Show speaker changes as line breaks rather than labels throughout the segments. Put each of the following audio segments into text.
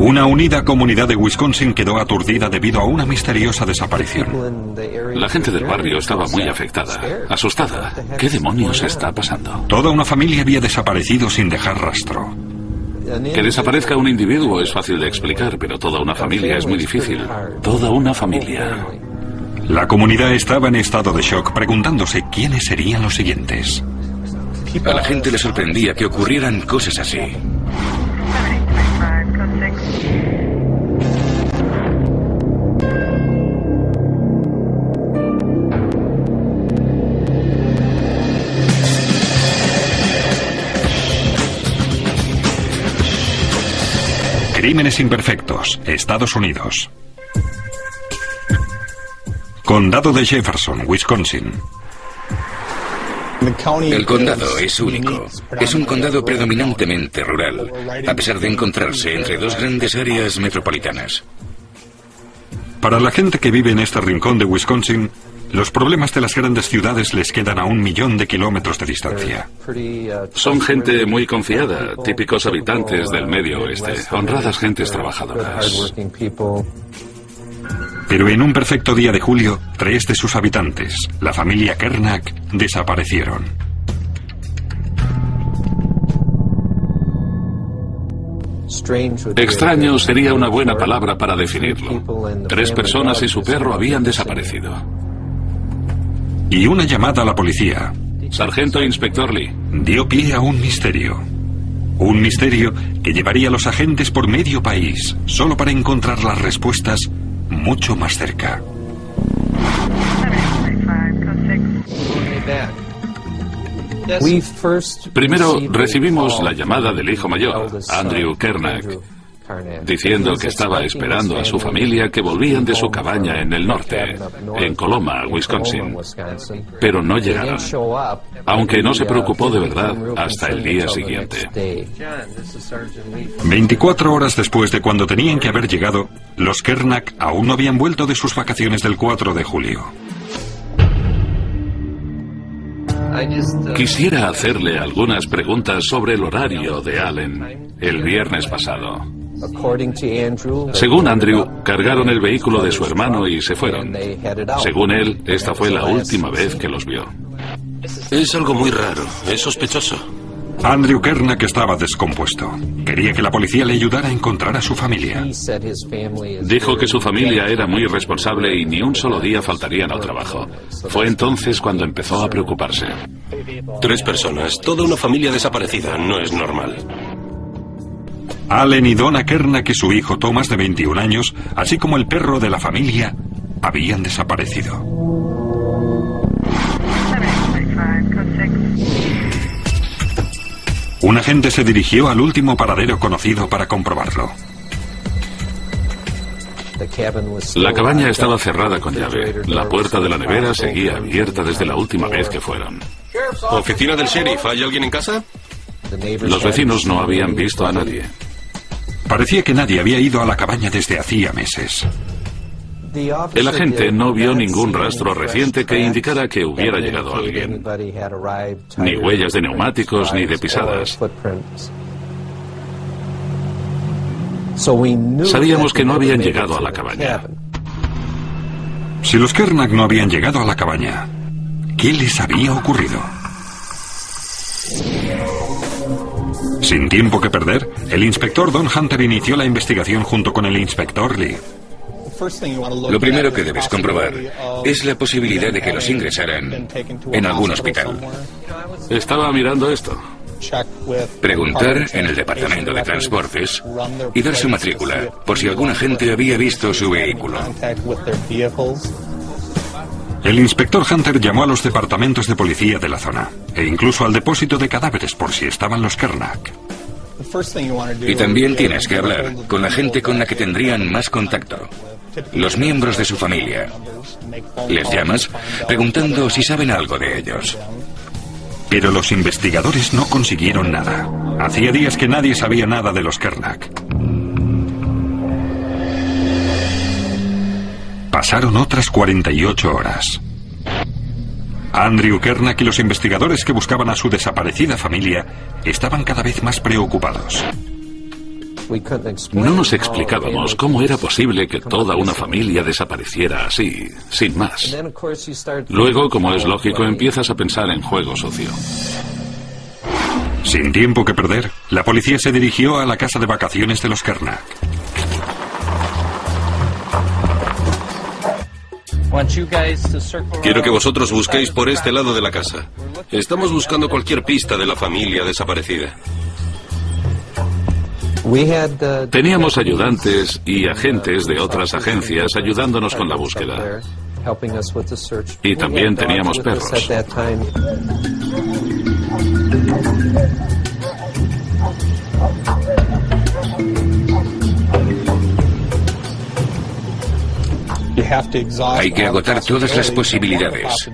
Una unida comunidad de Wisconsin quedó aturdida debido a una misteriosa desaparición.
La gente del barrio estaba muy afectada, asustada. ¿Qué demonios está pasando?
Toda una familia había desaparecido sin dejar rastro.
Que desaparezca un individuo es fácil de explicar, pero toda una familia es muy difícil. Toda una familia.
La comunidad estaba en estado de shock, preguntándose quiénes serían los siguientes.
A la gente le sorprendía que ocurrieran cosas así.
Crímenes imperfectos, Estados Unidos. Condado de Jefferson, Wisconsin.
El condado es único. Es un condado predominantemente rural, a pesar de encontrarse entre dos grandes áreas metropolitanas.
Para la gente que vive en este rincón de Wisconsin, los problemas de las grandes ciudades les quedan a 1 millón de kilómetros de distancia.
Son gente muy confiada, típicos habitantes del medio oeste, honradas gentes trabajadoras.
Pero en un perfecto día de julio, 3 de sus habitantes, la familia Kernack, desaparecieron.
Extraño sería una buena palabra para definirlo. 3 personas y su perro habían desaparecido.
Y una llamada a la policía.
Sargento Inspector Lee.
Dio pie a un misterio. Un misterio que llevaría a los agentes por medio país, solo para encontrar las respuestas mucho más cerca.
Primero recibimos la llamada del hijo mayor, Andrew Kernack, diciendo que estaba esperando a su familia que volvían de su cabaña en el norte, en Coloma, Wisconsin. Pero no llegaron, aunque no se preocupó de verdad hasta el día siguiente.
24 horas después de cuando tenían que haber llegado, los Kernack aún no habían vuelto de sus vacaciones del 4 de julio.
Quisiera hacerle algunas preguntas sobre el horario de Allen el viernes pasado. Según Andrew, cargaron el vehículo de su hermano y se fueron. Según él, esta fue la última vez que los vio.
Es algo muy raro, es sospechoso.
Andrew Kernack estaba descompuesto. Quería que la policía le ayudara a encontrar a su familia.
Dijo que su familia era muy responsable y ni un solo día faltarían al trabajo. Fue entonces cuando empezó a preocuparse.
3 personas, toda una familia desaparecida, no es normal.
Allen y Donna Kernack y su hijo Thomas, de 21 años, así como el perro de la familia, habían desaparecido. Un agente se dirigió al último paradero conocido para comprobarlo.
La cabaña estaba cerrada con llave. La puerta de la nevera seguía abierta desde la última vez que fueron.
Oficina del sheriff, ¿hay alguien en casa?
Los vecinos no habían visto a nadie.
Parecía que nadie había ido a la cabaña desde hacía meses.
El agente no vio ningún rastro reciente que indicara que hubiera llegado alguien. Ni huellas de neumáticos ni de pisadas. Sabíamos que no habían llegado a la cabaña.
Si los Kernack no habían llegado a la cabaña, ¿qué les había ocurrido? Sin tiempo que perder, el inspector Don Hunter inició la investigación junto con el inspector Lee.
Lo primero que debes comprobar es la posibilidad de que los ingresaran en algún hospital.
Estaba mirando esto.
Preguntar en el departamento de transportes y dar su matrícula por si algún agente había visto su vehículo.
El inspector Hunter llamó a los departamentos de policía de la zona e incluso al depósito de cadáveres por si estaban los Kernack.
Y también tienes que hablar con la gente con la que tendrían más contacto, los miembros de su familia. Les llamas preguntando si saben algo de ellos.
Pero los investigadores no consiguieron nada. Hacía días que nadie sabía nada de los Kernack. Pasaron otras 48 horas. Andrew Kernack y los investigadores que buscaban a su desaparecida familia estaban cada vez más preocupados.
No nos explicábamos cómo era posible que toda una familia desapareciera así, sin más. Luego, como es lógico, empiezas a pensar en juego sucio.
Sin tiempo que perder, la policía se dirigió a la casa de vacaciones de los Kernak.
Quiero que vosotros busquéis por este lado de la casa. Estamos buscando cualquier pista de la familia desaparecida.
Teníamos ayudantes y agentes de otras agencias ayudándonos con la búsqueda. Y también teníamos perros.
Hay que agotar todas las posibilidades.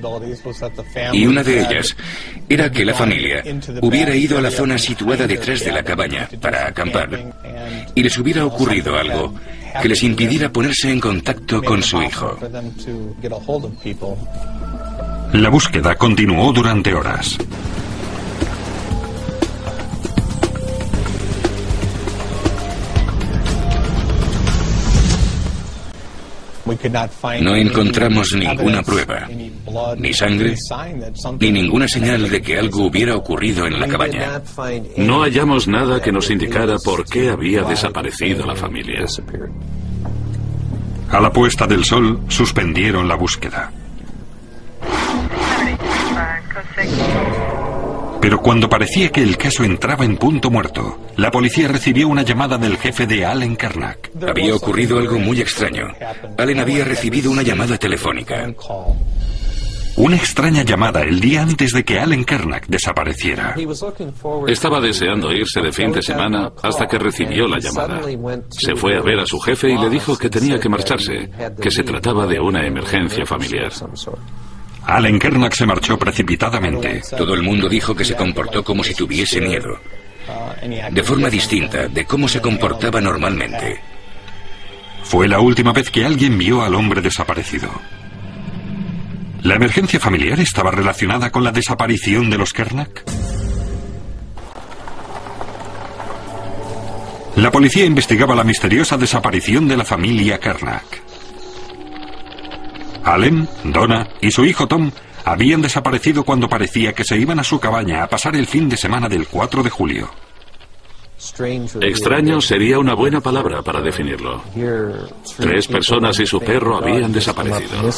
Y una de ellas era que la familia hubiera ido a la zona situada detrás de la cabaña para acampar y les hubiera ocurrido algo que les impidiera ponerse en contacto con su hijo.
La búsqueda continuó durante horas.
No encontramos ninguna prueba, ni sangre, ni ninguna señal de que algo hubiera ocurrido en la cabaña.
No hallamos nada que nos indicara por qué había desaparecido la familia.
A la puesta del sol, suspendieron la búsqueda. Pero cuando parecía que el caso entraba en punto muerto, la policía recibió una llamada del jefe de Allen Kernak.
Había ocurrido algo muy extraño. Allen había recibido una llamada telefónica.
Una extraña llamada el día antes de que Allen Kernak desapareciera.
Estaba deseando irse de fin de semana hasta que recibió la llamada. Se fue a ver a su jefe y le dijo que tenía que marcharse, que se trataba de una emergencia familiar.
Allen Kernak se marchó precipitadamente.
Todo el mundo dijo que se comportó como si tuviese miedo, de forma distinta de cómo se comportaba normalmente.
Fue la última vez que alguien vio al hombre desaparecido. ¿La emergencia familiar estaba relacionada con la desaparición de los Kernak? La policía investigaba la misteriosa desaparición de la familia Kernak. Allen, Donna y su hijo Tom habían desaparecido cuando parecía que se iban a su cabaña a pasar el fin de semana del 4 de julio.
Extraño sería una buena palabra para definirlo. 3 personas y su perro habían desaparecido.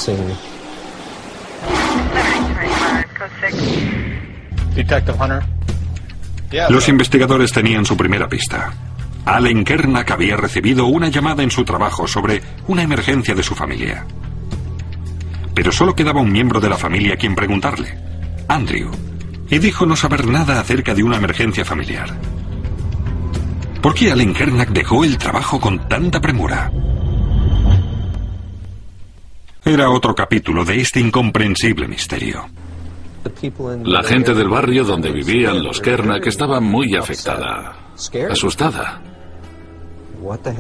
Los investigadores tenían su primera pista. Allen Kernak había recibido una llamada en su trabajo sobre una emergencia de su familia. Pero solo quedaba un miembro de la familia a quien preguntarle, Andrew, y dijo no saber nada acerca de una emergencia familiar. ¿Por qué Allen Kernak dejó el trabajo con tanta premura? Era otro capítulo de este incomprensible misterio.
La gente del barrio donde vivían los Kernak estaba muy afectada, asustada.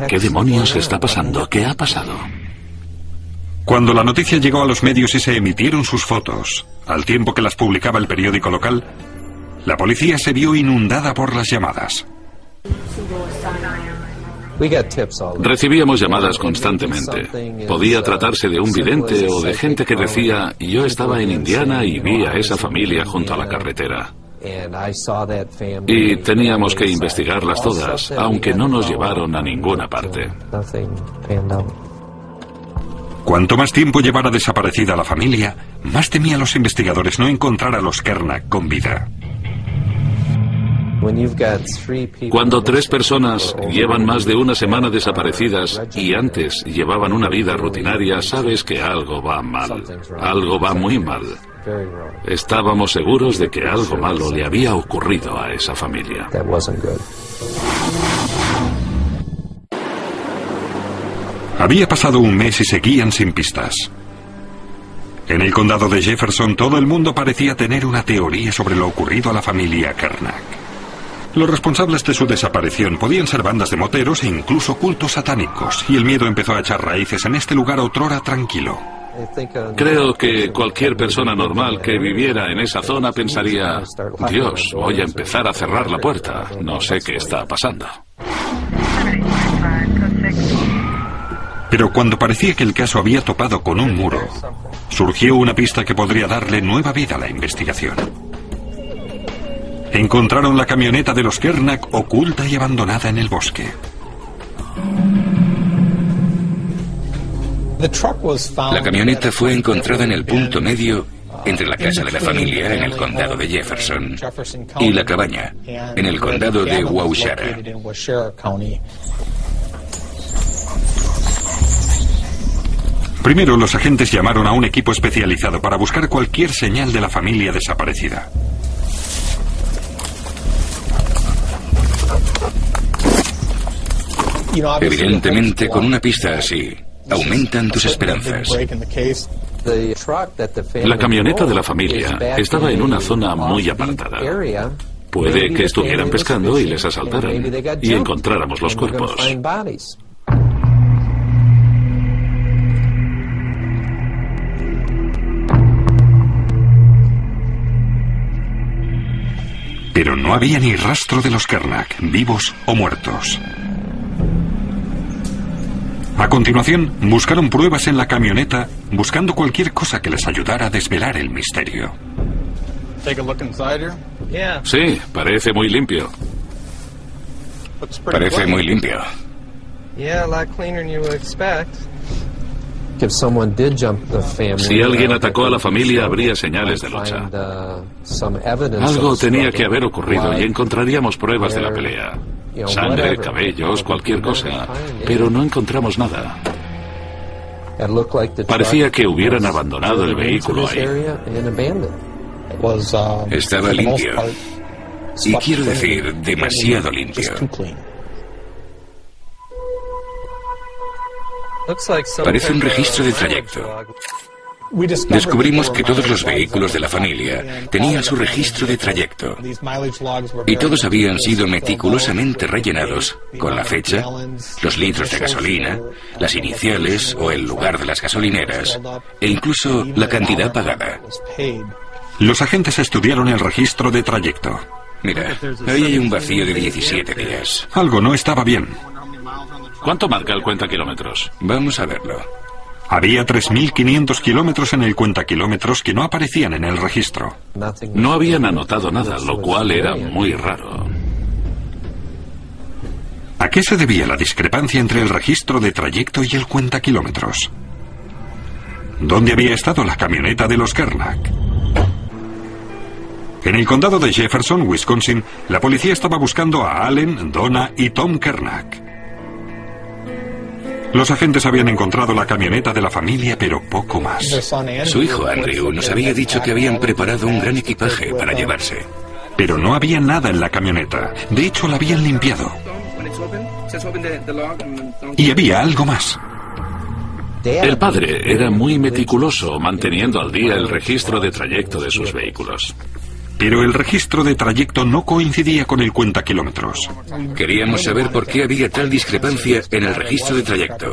¿Qué demonios está pasando? ¿Qué ha pasado?
Cuando la noticia llegó a los medios y se emitieron sus fotos, al tiempo que las publicaba el periódico local, la policía se vio inundada por las llamadas.
Recibíamos llamadas constantemente. Podía tratarse de un vidente o de gente que decía, yo estaba en Indiana y vi a esa familia junto a la carretera. Y teníamos que investigarlas todas, aunque no nos llevaron a ninguna parte.
Cuanto más tiempo llevara desaparecida la familia, más temían los investigadores no encontrar a los Kernak con vida.
Cuando 3 personas llevan más de una semana desaparecidas y antes llevaban una vida rutinaria, sabes que algo va mal. Algo va muy mal. Estábamos seguros de que algo malo le había ocurrido a esa familia.
Había pasado un mes y seguían sin pistas. En el condado de Jefferson todo el mundo parecía tener una teoría sobre lo ocurrido a la familia Kernak. Los responsables de su desaparición podían ser bandas de moteros e incluso cultos satánicos, y el miedo empezó a echar raíces en este lugar otrora tranquilo.
Creo que cualquier persona normal que viviera en esa zona pensaría, Dios, voy a empezar a cerrar la puerta, no sé qué está pasando.
Pero cuando parecía que el caso había topado con un muro, surgió una pista que podría darle nueva vida a la investigación. Encontraron la camioneta de los Kernack oculta y abandonada en el bosque.
La camioneta fue encontrada en el punto medio entre la casa de la familia en el condado de Jefferson y la cabaña en el condado de Waukesha.
Primero, los agentes llamaron a un equipo especializado para buscar cualquier señal de la familia desaparecida.
Evidentemente, con una pista así, aumentan tus esperanzas.
La camioneta de la familia estaba en una zona muy apartada. Puede que estuvieran pescando y les asaltaran y encontráramos los cuerpos.
Pero no había ni rastro de los Kernack, vivos o muertos. A continuación, buscaron pruebas en la camioneta, buscando cualquier cosa que les ayudara a desvelar el misterio.
Sí, parece muy limpio.
Parece muy limpio.
Si alguien atacó a la familia, habría señales de lucha. Algo tenía que haber ocurrido y encontraríamos pruebas de la pelea. Sangre, cabellos, cualquier cosa. Pero no encontramos nada. Parecía que hubieran abandonado el vehículo ahí.
Estaba limpio. Y quiero decir, demasiado limpio. Parece un registro de trayecto. Descubrimos que todos los vehículos de la familia tenían su registro de trayecto y todos habían sido meticulosamente rellenados con la fecha, los litros de gasolina, las iniciales o el lugar de las gasolineras e incluso la cantidad pagada.
Los agentes estudiaron el registro de trayecto.
Mira, ahí hay un vacío de 17 días.
Algo no estaba bien.
¿Cuánto marca el cuentakilómetros?
Vamos a verlo.
Había 3.500 kilómetros en el cuentakilómetros que no aparecían en el registro.
No habían anotado nada, lo cual era muy raro.
¿A qué se debía la discrepancia entre el registro de trayecto y el cuentakilómetros? ¿Dónde había estado la camioneta de los Kernack? En el condado de Jefferson, Wisconsin, la policía estaba buscando a Allen, Donna y Tom Kernack. Los agentes habían encontrado la camioneta de la familia, pero poco más.
Su hijo Andrew nos había dicho que habían preparado un gran equipaje para llevarse.
Pero no había nada en la camioneta. De hecho, la habían limpiado. Y había algo más.
El padre era muy meticuloso manteniendo al día el registro de trayecto de sus vehículos.
Pero el registro de trayecto no coincidía con el cuentakilómetros.
Queríamos saber por qué había tal discrepancia en el registro de trayecto.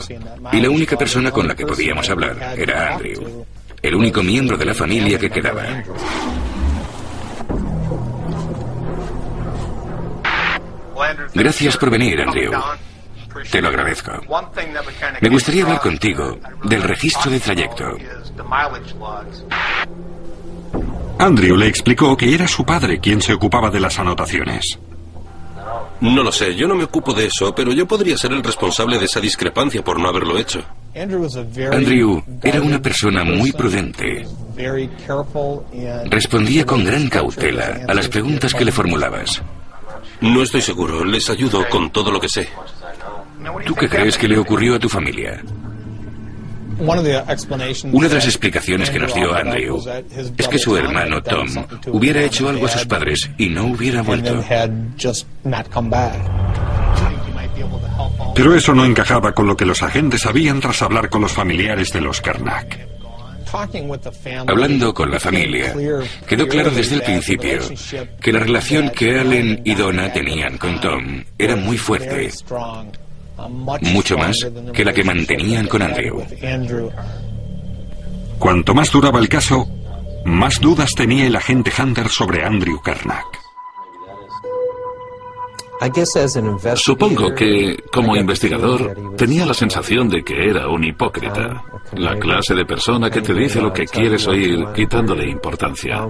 Y la única persona con la que podíamos hablar era Andrew, el único miembro de la familia que quedaba. Gracias por venir, Andrew. Te lo agradezco. Me gustaría hablar contigo del registro de trayecto.
Andrew le explicó que era su padre quien se ocupaba de las anotaciones.
No lo sé, yo no me ocupo de eso, pero yo podría ser el responsable de esa discrepancia por no haberlo hecho.
Andrew era una persona muy prudente. Respondía con gran cautela a las preguntas que le formulabas.
No estoy seguro, les ayudo con todo lo que sé.
¿Tú qué crees que le ocurrió a tu familia? Una de las explicaciones que nos dio Andrew es que su hermano Tom hubiera hecho algo a sus padres y no hubiera vuelto.
Pero eso no encajaba con lo que los agentes sabían tras hablar con los familiares de los Kernack.
Hablando con la familia, quedó claro desde el principio que la relación que Allen y Donna tenían con Tom era muy fuerte. Mucho más que la que mantenían con Andrew.
Cuanto más duraba el caso, más dudas tenía el agente Hunter sobre Andrew Kernack.
Supongo que, como investigador, tenía la sensación de que era un hipócrita, la clase de persona que te dice lo que quieres oír quitándole importancia.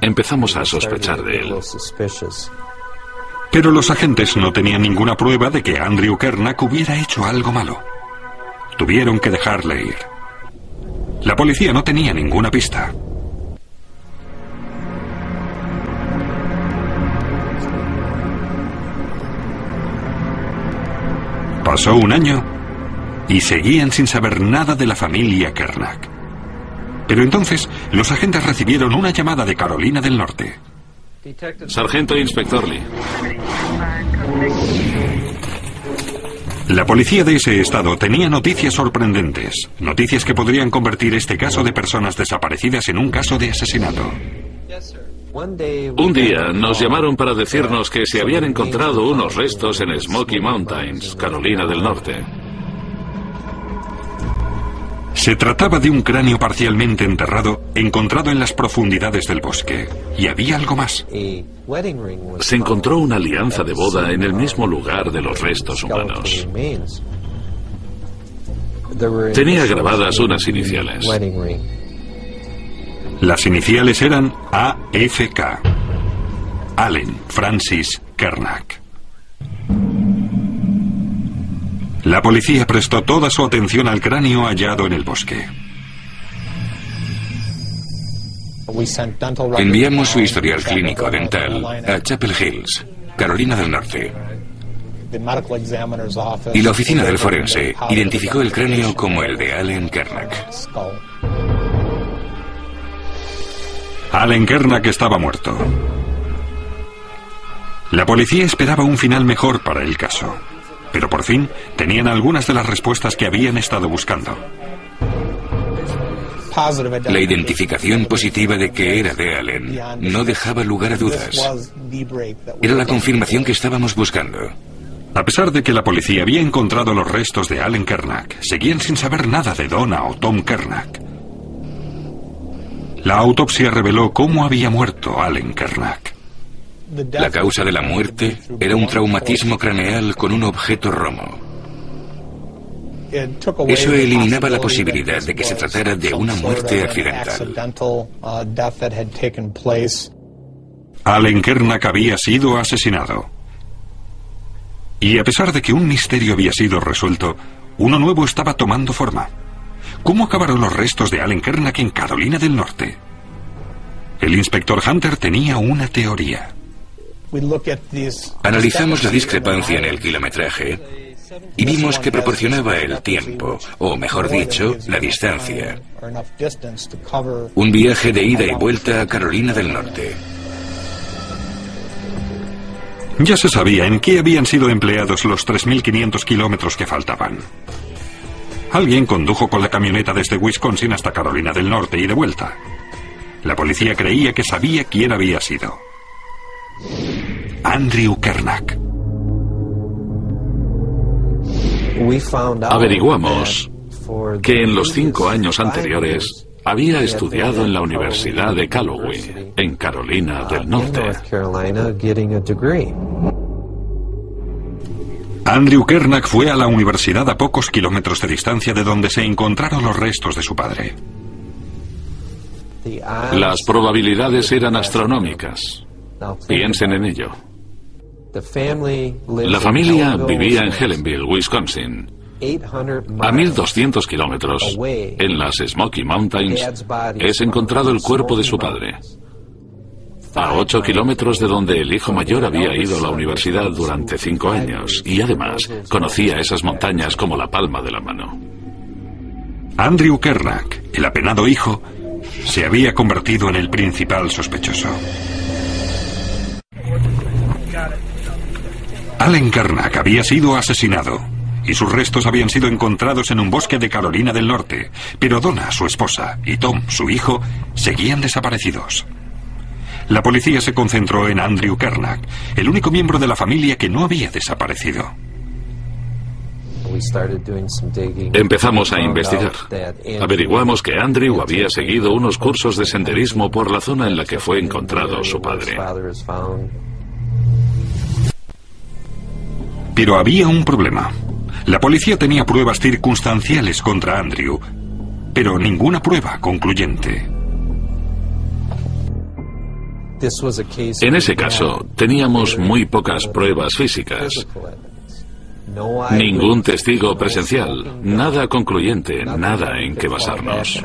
Empezamos a sospechar de él.
Pero los agentes no tenían ninguna prueba de que Andrew Kernack hubiera hecho algo malo. Tuvieron que dejarle ir. La policía no tenía ninguna pista. Pasó un año y seguían sin saber nada de la familia Kernack. Pero entonces los agentes recibieron una llamada de Carolina del Norte.
Sargento Inspector Lee.
La policía de ese estado tenía noticias sorprendentes, noticias que podrían convertir este caso de personas desaparecidas en un caso de asesinato.
Un día nos llamaron para decirnos que se habían encontrado unos restos en Smoky Mountains, Carolina del Norte.
Se trataba de un cráneo parcialmente enterrado, encontrado en las profundidades del bosque. Y había algo más.
Se encontró una alianza de boda en el mismo lugar de los restos humanos. Tenía grabadas unas iniciales.
Las iniciales eran AFK. Allen Francis Kernack. La policía prestó toda su atención al cráneo hallado en el bosque.
Enviamos su historial clínico dental a Chapel Hills, Carolina del Norte. Y la oficina del forense identificó el cráneo como el de Allen Kernack.
Allen Kernack estaba muerto. La policía esperaba un final mejor para el caso. Pero por fin tenían algunas de las respuestas que habían estado buscando.
La identificación positiva de que era de Allen no dejaba lugar a dudas. Era la confirmación que estábamos buscando.
A pesar de que la policía había encontrado los restos de Allen Kernack, seguían sin saber nada de Donna o Tom Kernack. La autopsia reveló cómo había muerto Allen Kernack.
La causa de la muerte era un traumatismo craneal con un objeto romo. Eso eliminaba la posibilidad de que se tratara de una muerte accidental.
Allen Kernack había sido asesinado. Y a pesar de que un misterio había sido resuelto, uno nuevo estaba tomando forma. ¿Cómo acabaron los restos de Allen Kernack en Carolina del Norte? El inspector Hunter tenía una teoría.
Analizamos la discrepancia en el kilometraje y vimos que proporcionaba el tiempo, o mejor dicho, la distancia. Un viaje de ida y vuelta a Carolina del Norte.
Ya se sabía en qué habían sido empleados los 3.500 kilómetros que faltaban. Alguien condujo con la camioneta desde Wisconsin hasta Carolina del Norte y de vuelta. La policía creía que sabía quién había sido. Andrew Kernack.
Averiguamos que en los 5 años anteriores había estudiado en la Universidad de Calloway, en Carolina del Norte.
Andrew Kernack fue a la universidad a pocos kilómetros de distancia de donde se encontraron los restos de su padre.
Las probabilidades eran astronómicas. Piensen en ello. La familia vivía en Helenville, Wisconsin, a 1.200 kilómetros, en las Smoky Mountains, es encontrado el cuerpo de su padre. A 8 kilómetros de donde el hijo mayor había ido a la universidad durante 5 años y además conocía esas montañas como la palma de la mano.
Andrew Kernack, el apenado hijo, se había convertido en el principal sospechoso. Allen Kernack había sido asesinado y sus restos habían sido encontrados en un bosque de Carolina del Norte, pero Donna, su esposa, y Tom, su hijo, seguían desaparecidos. La policía se concentró en Andrew Kernack, el único miembro de la familia que no había desaparecido.
Empezamos a investigar. Averiguamos que Andrew había seguido unos cursos de senderismo por la zona en la que fue encontrado su padre.
Pero había un problema. La policía tenía pruebas circunstanciales contra Andrew, pero ninguna prueba concluyente.
En ese caso, teníamos muy pocas pruebas físicas. Ningún testigo presencial, nada concluyente, nada en que basarnos.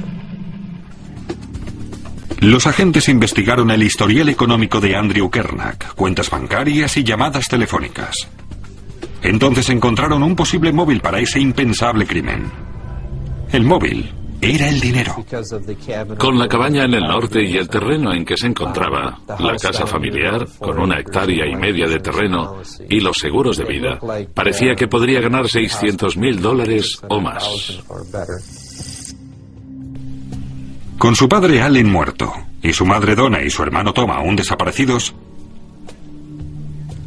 Los agentes investigaron el historial económico de Andrew Kernack, cuentas bancarias y llamadas telefónicas. Entonces encontraron un posible móvil para ese impensable crimen. El móvil era el dinero.
Con la cabaña en el norte y el terreno en que se encontraba, la casa familiar, con 1,5 hectáreas de terreno y los seguros de vida, parecía que podría ganar $600,000 o más.
Con su padre Allen muerto y su madre Donna y su hermano Tom aún desaparecidos,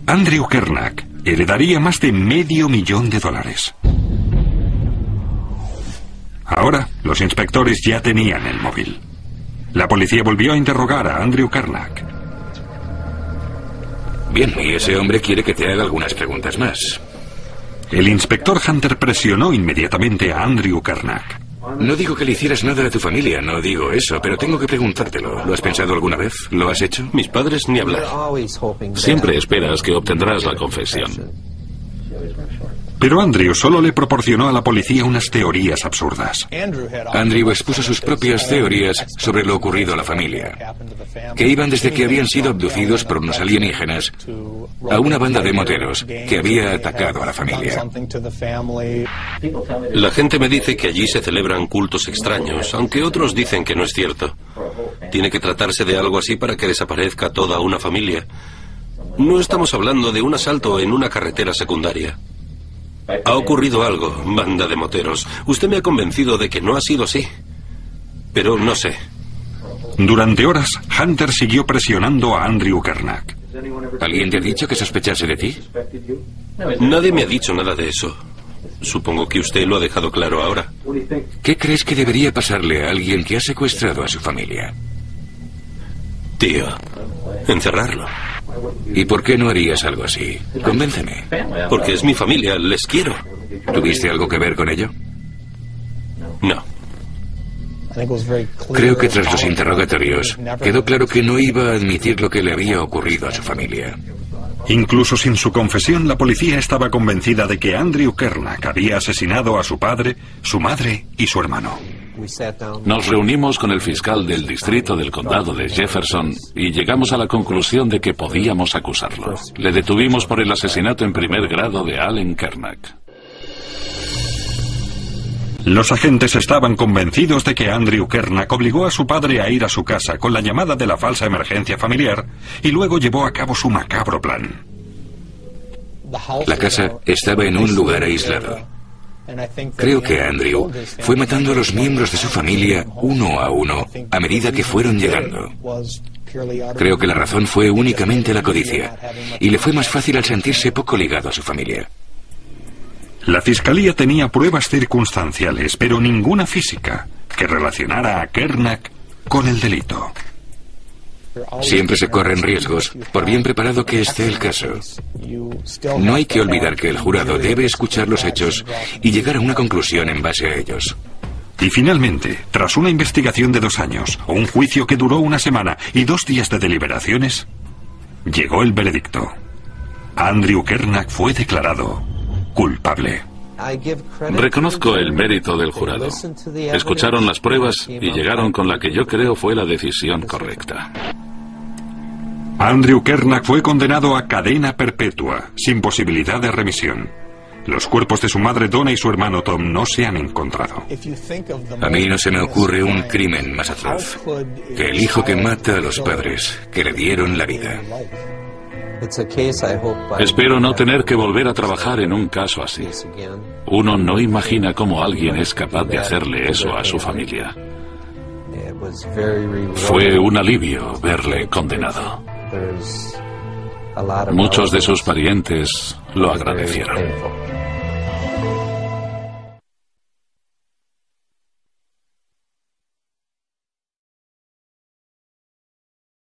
Andrew Kernack heredaría más de $500,000. Ahora, los inspectores ya tenían el móvil. La policía volvió a interrogar a Andrew Kernack.
Bien, y ese hombre quiere que te haga algunas preguntas más.
El inspector Hunter presionó inmediatamente a Andrew Kernack.
No digo que le hicieras nada a tu familia, no digo eso, pero tengo que preguntártelo. ¿Lo has pensado alguna vez? ¿Lo has hecho?
Mis padres ni hablar.
Siempre esperas que obtendrás la confesión.
Pero Andrew solo le proporcionó a la policía unas teorías absurdas.
Andrew expuso sus propias teorías sobre lo ocurrido a la familia, que iban desde que habían sido abducidos por unos alienígenas a una banda de moteros que había atacado a la familia.
La gente me dice que allí se celebran cultos extraños, aunque otros dicen que no es cierto. Tiene que tratarse de algo así para que desaparezca toda una familia. No estamos hablando de un asalto en una carretera secundaria. Ha ocurrido algo, banda de moteros. Usted me ha convencido de que no ha sido así. Pero no sé.
Durante horas, Hunter siguió presionando a Andrew Kernack.
¿Alguien te ha dicho que sospechase de ti?
Nadie me ha dicho nada de eso. Supongo que usted lo ha dejado claro ahora.
¿Qué crees que debería pasarle a alguien que ha secuestrado a su familia?
Tío, encerrarlo.
¿Y por qué no harías algo así? Convénceme.
Porque es mi familia, les quiero.
¿Tuviste algo que ver con ello?
No.
Creo que tras los interrogatorios quedó claro que no iba a admitir lo que le había ocurrido a su familia.
Incluso sin su confesión, la policía estaba convencida de que Andrew Kernack había asesinado a su padre, su madre y su hermano.
Nos reunimos con el fiscal del distrito del condado de Jefferson y llegamos a la conclusión de que podíamos acusarlo. Le detuvimos por el asesinato en primer grado de Allen Kernack.
Los agentes estaban convencidos de que Andrew Kernack obligó a su padre a ir a su casa con la llamada de la falsa emergencia familiar y luego llevó a cabo su macabro plan.
La casa estaba en un lugar aislado. Creo que Andrew fue matando a los miembros de su familia uno a uno a medida que fueron llegando. Creo que la razón fue únicamente la codicia, y le fue más fácil al sentirse poco ligado a su familia.
La fiscalía tenía pruebas circunstanciales, pero ninguna física, que relacionara a Kernack con el delito.
Siempre se corren riesgos, por bien preparado que esté el caso. No hay que olvidar que el jurado debe escuchar los hechos y llegar a una conclusión en base a ellos.
Y finalmente, tras una investigación de 2 años, un juicio que duró 1 semana y 2 días de deliberaciones, llegó el veredicto. Andrew Kernack fue declarado culpable.
Reconozco el mérito del jurado. Escucharon las pruebas y llegaron con la que yo creo fue la decisión correcta.
Andrew Kernack fue condenado a cadena perpetua, sin posibilidad de remisión. Los cuerpos de su madre Donna y su hermano Tom no se han encontrado.
A mí no se me ocurre un crimen más atroz que el hijo que mata a los padres que le dieron la vida.
Espero no tener que volver a trabajar en un caso así. Uno no imagina cómo alguien es capaz de hacerle eso a su familia. Fue un alivio verle condenado. Muchos de sus parientes lo agradecieron.